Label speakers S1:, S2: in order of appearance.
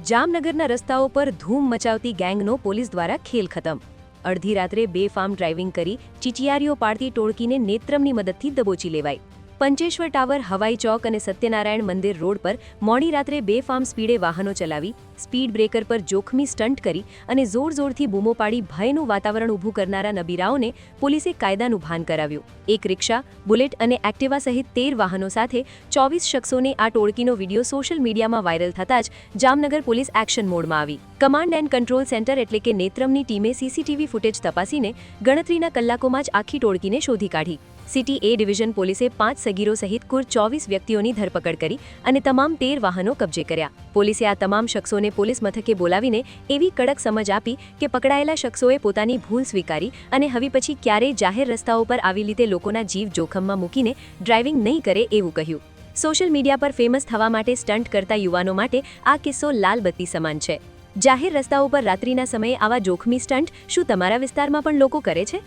S1: જામનગરના રસ્તાઓ પર ધૂમ મચાવતી ગેંગનો પોલીસ દ્વારા ખેલ ખતમ। અડધી રાત્રે બેફામ ડ્રાઇવિંગ કરી ચીચિયારીઓ પાડતી ટોળકીને નેત્રમની મદદથી દબોચી લેવાઈ। પંચેશ્વર ટાવર, હવાઈ ચોક અને સત્યનારાયણ મંદિર રોડ પર મોડી રાત્રે બેફામ સ્પીડે વાહનો ચલાવી, સ્પીડ બ્રેકર પર જોખમી સ્ટન્ટ કરી અને જોરથી બૂમો પાડી ભયનું વાતાવરણ ઊભું કરનારા નબીરાઓને પોલીસે કાયદાનું ભાન કરાવ્યું। એક રિક્ષા, બુલેટ અને એક્ટિવા સહિત 13 વાહનો સાથે 24 શખ્સોને આ ટોળકીનો વિડીયો સોશિયલ મીડિયામાં વાયરલ થતાં જ જામનગર પોલીસ એક્શન મોડમાં આવી। કમાન્ડ એન્ડ કંટ્રોલ સેન્ટર એટલે કે નેત્રમની ટીમે સીસીટીવી ફૂટેજ તપાસીને ગણતરીના કલાકોમાં જ આખી ટોળકીને શોધી કાઢી। સિટી એ ડિવિઝન પોલીસે 5 સગીરો સહિત કુલ 24 વ્યક્તિઓની ધરપકડ કરી અને તમામ 13 વાહનો કબજે કર્યા। પોલીસે આ તમામ શખ્સોને પોલીસ મથકે બોલાવીને એવી કડક સમજ આપી કે પકડાયેલા શખ્સોએ પોતાની ભૂલ સ્વીકારી અને હવે પછી ક્યારેય જાહેર રસ્તાઓ પર આવી રીતે લોકોના જીવ જોખમમાં મૂકીને ડ્રાઇવિંગ નહીં કરે એવું કહ્યું। સોશિયલ મીડિયા પર ફેમસ થવા માટે સ્ટન્ટ કરતા યુવાનો માટે આ કિસ્સો લાલ બત્તી સમાન છે। જાહેર રસ્તાઓ પર રાત્રિના સમયે આવા જોખમી સ્ટન્ટ શું તમારા વિસ્તારમાં પણ લોકો કરે છે?